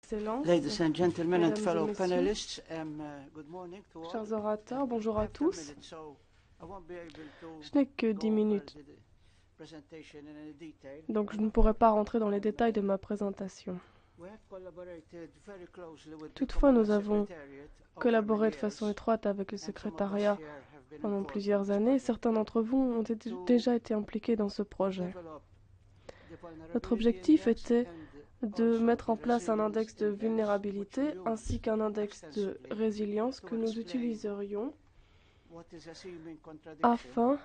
Excellence, Ladies and gentlemen and mesdames et fellow messieurs, panelists, good morning to all. chers orateurs, bonjour à I have 10 tous. minutes, so I won't be able to Je n'ai que 10 go over minutes, the presentation in any detail. donc je ne pourrai pas rentrer dans les détails de ma présentation. We have collaborated very closely with the Toutefois, nous Commonwealth avons Secretariat over collaboré many de façon years, étroite avec le and some of us secrétariat here have been pendant involved in plusieurs this années. project. Certains d'entre vous ont déjà été impliqués dans ce projet. Develop the Notre vulnerability objectif index était and de also mettre en the place un resilience index de index, which vulnérabilité we ainsi use qu'un index de extensively résilience que to nous explain utiliserions what is a seeming contradiction, afin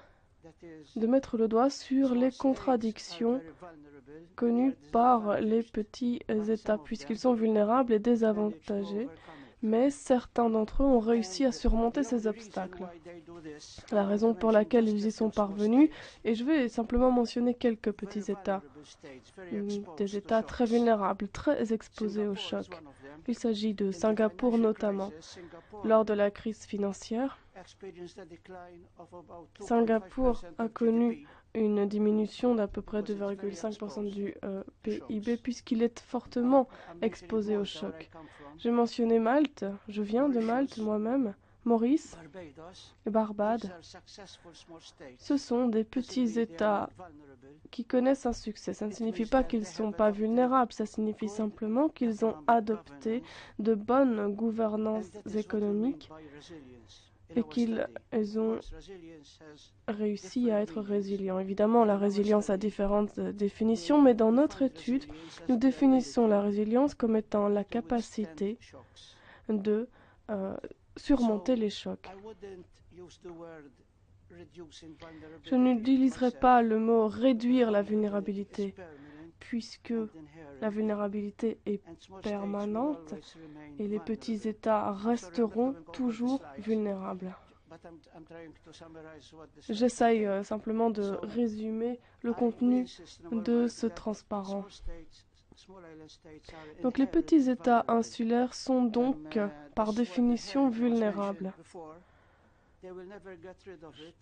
that is, de mettre le doigt sur les small states are contradictions very vulnerable, connues many are par les disadvantaged petits by some États, of puisqu'ils them, sont vulnérables et managed to désavantagés, overcome it. mais certains d'entre eux ont réussi à And surmonter the ces only reason obstacles. why they do this, La I want to raison pour mention laquelle just ils a y sont few small parvenus, states, et je vais simplement mentionner quelques very petits États, vulnerable states, very des exposed to États très shocks. vulnérables, très exposés aux Singapore is chocs. one of them. Il s'agit de In the Singapour financial notamment. crisis, Singapore Lors de la crise financière, experienced a decline of about Singapour 2.5% a of connu GDP une diminution d'à peu près because it's very 2,5% exposed du to PIB shocks. puisqu'il est fortement I'm mentioning exposé aux Malta, where I chocs. come from, J'ai mentionné Malte, je viens de Malte Mauritius, moi-même, Maurice Barbados. et These Barbade. are successful small states. Ce sont des Doesn't petits mean they are États not vulnerable. qui connaissent un succès. Ça ne It signifie means pas that qu'ils ne they sont have pas adopted vulnérables, ça signifie good simplement qu'ils ont economic adopté governance, de bonnes and gouvernances that is what we mean économiques by resilience in et our qu'ils study. ont Of course, resilience has réussi à different être meanings, résilients. Évidemment, but la in our résilience a study, différentes définitions, mais dans we notre find étude, resilience nous as the définissons la ability résilience comme étant la to withstand capacité shocks. de surmonter So les chocs. I wouldn't use the word reducing Je vulnerability n'utiliserai myself, pas le mot réduire because la vulnerability is vulnérabilité, permanent puisque and la inherent, vulnérabilité est and small states will permanente always remain et les petits vulnerable. États I'm sorry, I'm not resteront going over the toujours slides, vulnérables. but I'm trying to summarize what the slides J'essaye contain. simplement de So résumer le I contenu insist in our de work ce that transparent. small island states are Donc les petits inherently États vulnerable. insulaires sont donc par This is what définition inherent was mentioned vulnérables. before. They will never get rid of it.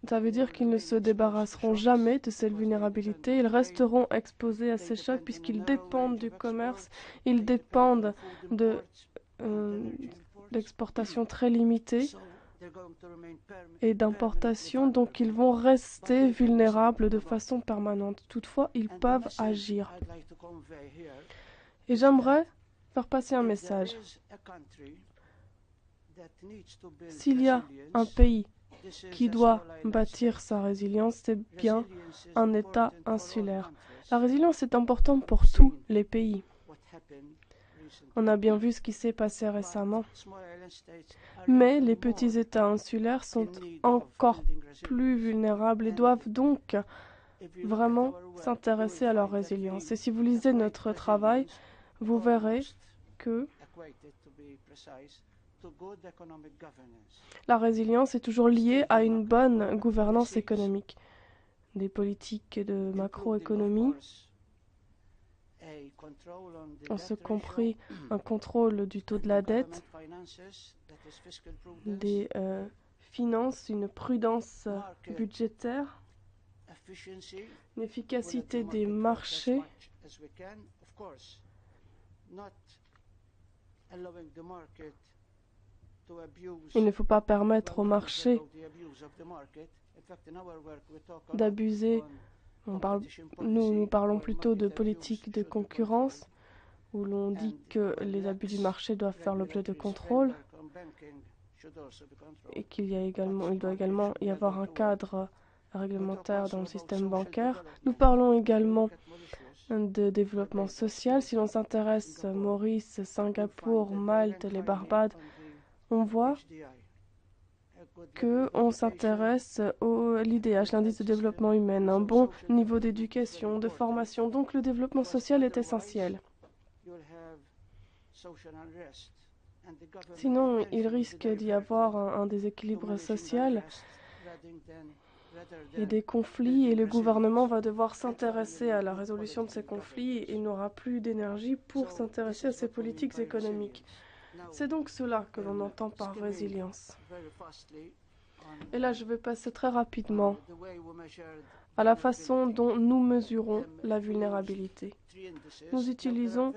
Ça veut They dire will qu'ils ne remain se exposed to débarrasseront shocks jamais de cette because they depend vulnérabilité. on Ils trade, resteront exposés à they ces chocs depend on a puisqu'ils narrow dépendent range du of commerce, exports, ils they depend on dépendent food de imports and energy imports. d'exportations très limitées So they're going to remain et permanently d'importations, donc ils vulnerable. vont But rester they can do vulnérables something de about façon it. permanente. Toutefois, ils And the peuvent message agir. I'd like to convey here Et is that j'aimerais faire passer un if there message. is a country that needs to build S'il y a un resilience, pays this is qui a doit small island bâtir state. sa résilience, c'est bien Resilience is un État important for all insulaire. countries. La résilience est importante pour We've tous seen les pays. what happened On recently. a bien vu ce qui s'est passé But récemment. small island states are Mais even les more petits États insulaires sont in need of encore building plus resilience. vulnérables et And doivent donc if you look at vraiment our work, you s'intéresser will à leur find that résilience. we Et si vous lisez equate notre travail, resilience vous verrez almost que equated, to be precise, to good economic governance. la résilience est toujours liée Stable à une bonne macroeconomic gouvernance policies, économique. Des politiques de including, of macroéconomie, course, a control on the en ce debt ratio, compris un contrôle du taux and de the la government dette, finances, that is fiscal prudence, des finances, une prudence market budgétaire, efficiency, une will let the efficacité des market work as marchés, much as we can, of course, not allowing the market to abuse. il ne faut pas permettre au Well, marché about the abuse of the market. In fact, in our work, we talk a lot d'abuser. on competition Nous policy, parlons where plutôt de market abuse politique de should be concurrence, où l'on controlled, dit and que our les abus du lax marché doivent faire l'objet de regulatory contrôle framework on banking should also be controlled. et qu'il doit But également market should y be avoir able un to work. cadre We talk réglementaire also dans le about système social bancaire. Nous development. parlons If you également look at Mauritius, de développement Barbados, social. Si l'on s'intéresse Singapore, Maurice, you'll find Singapour, that they Malte, rank les highly Barbades, on on the voit HDI. A good level of qu'on education, s'intéresse au l'IDH, good l'indice de health développement system, humain, un so bon social niveau development is very d'éducation, de important. formation. Donc le développement Because social est otherwise, essentiel. you'll have social unrest, and the government Sinon, il intention will be risque d'y diverted avoir un to déséquilibre managing social unrest rather et than des conflits, et building le gouvernement resilience. va devoir That's why we s'intéresser à need la good résolution de ces political conflits et il governance. n'aura plus d'énergie pour So this s'intéresser à is ces what we mean politiques by économiques. resilience. Now, C'est donc cela que l'on entend par skimming résilience. very fastly Et là, je vais passer très rapidement the way we measured à la façon dont nous mesurons la vulnérabilité. Nous utilisons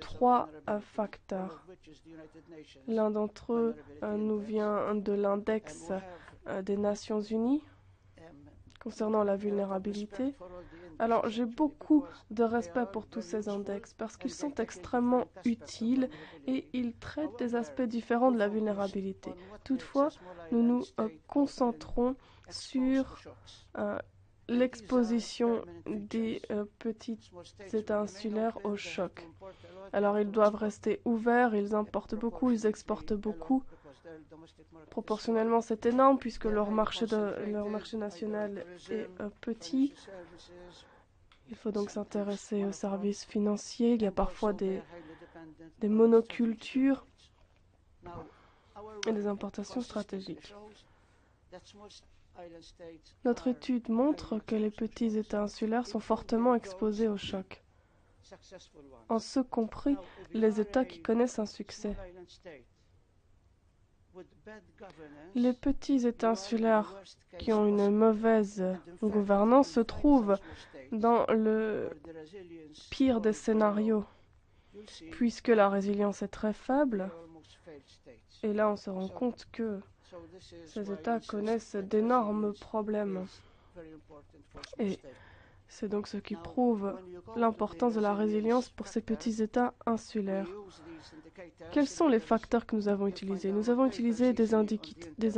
trois facteurs. L'un d'entre eux nous vient de l'index des Nations Unies concernant la vulnérabilité. Alors j'ai beaucoup de respect pour tous ces index parce qu'ils sont extrêmement utiles et ils traitent des aspects différents de la vulnérabilité. Toutefois, nous nous concentrons sur l'exposition des petits États insulaires au choc. Alors ils doivent rester ouverts, ils importent beaucoup, ils exportent beaucoup. Proportionnellement, c'est énorme puisque leur marché national est petit. Il faut donc s'intéresser aux services financiers. Il y a parfois des monocultures et des importations stratégiques. Notre étude montre que les petits États insulaires sont fortement exposés au choc, en ce compris les États qui connaissent un succès. Les petits États insulaires qui ont une mauvaise gouvernance se trouvent dans le pire des scénarios, puisque la résilience est très faible. Et là, on se rend compte que ces États connaissent d'énormes problèmes. Et c'est donc ce qui prouve l'importance de la résilience pour ces petits États insulaires. Quels sont les facteurs que nous avons utilisés? Nous avons utilisé des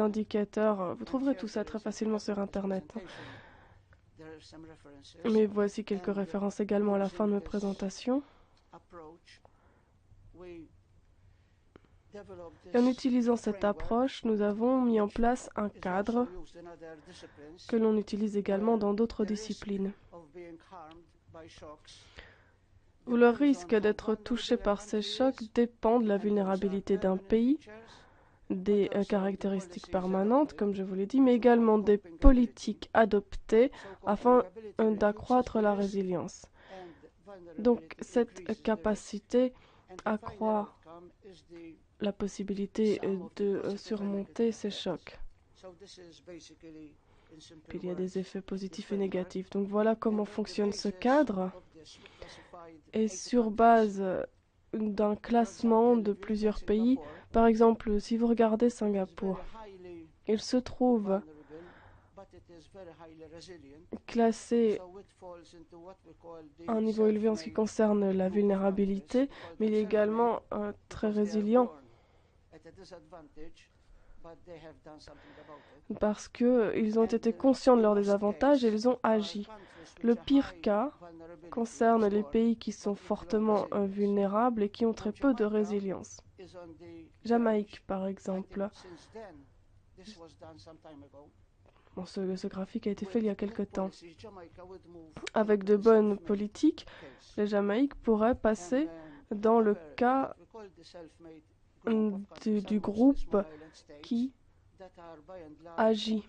indicateurs. Vous trouverez tout ça très facilement sur Internet. Mais voici quelques références également à la fin de ma présentation. Et en utilisant cette approche, nous avons mis en place un cadre que l'on utilise également dans d'autres disciplines, où le risque d'être touché par ces chocs dépend de la vulnérabilité d'un pays, des caractéristiques permanentes, comme je vous l'ai dit, mais également des politiques adoptées afin d'accroître la résilience. Donc cette capacité accroît la possibilité de surmonter ces chocs. Puis il y a des effets positifs et négatifs. Donc voilà comment fonctionne ce cadre. Et sur base d'un classement de plusieurs pays, par exemple, si vous regardez Singapour, il se trouve classé à un niveau élevé en ce qui concerne la vulnérabilité, mais il est également très résilient parce qu'ils ont été conscients de leurs désavantages et ils ont agi. Le pire cas concerne les pays qui sont fortement vulnérables et qui ont très peu de résilience. Jamaïque, par exemple. Bon, ce graphique a été fait il y a quelque temps. Avec de bonnes politiques, les Jamaïques pourraient passer dans le cas du groupe qui agit.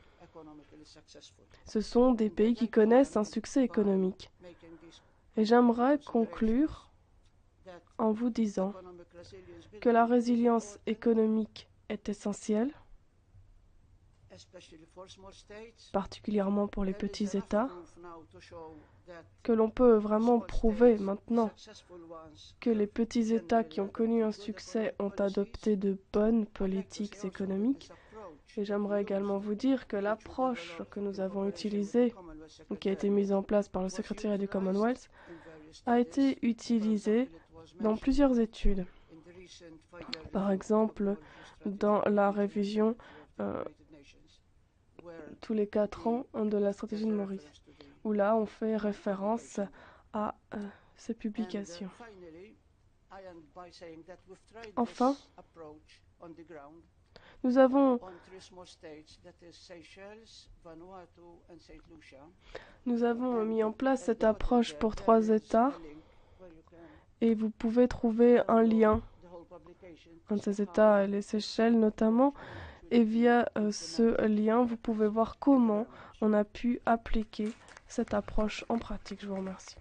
Ce sont des pays qui connaissent un succès économique. Et j'aimerais conclure en vous disant que la résilience économique est essentielle, particulièrement pour les petits États, que l'on peut vraiment prouver maintenant que les petits États qui ont connu un succès ont adopté de bonnes politiques économiques. Et j'aimerais également vous dire que l'approche que nous avons utilisée, qui a été mise en place par le secrétariat du Commonwealth, a été utilisée dans plusieurs études. Par exemple, dans la révision tous les 4 ans de la stratégie de Maurice, où là on fait référence à ces publications. Enfin, nous avons mis en place cette approche pour 3 États et vous pouvez trouver un lien entre ces États et les Seychelles notamment. Et via ce lien, vous pouvez voir comment on a pu appliquer cette approche en pratique. Je vous remercie.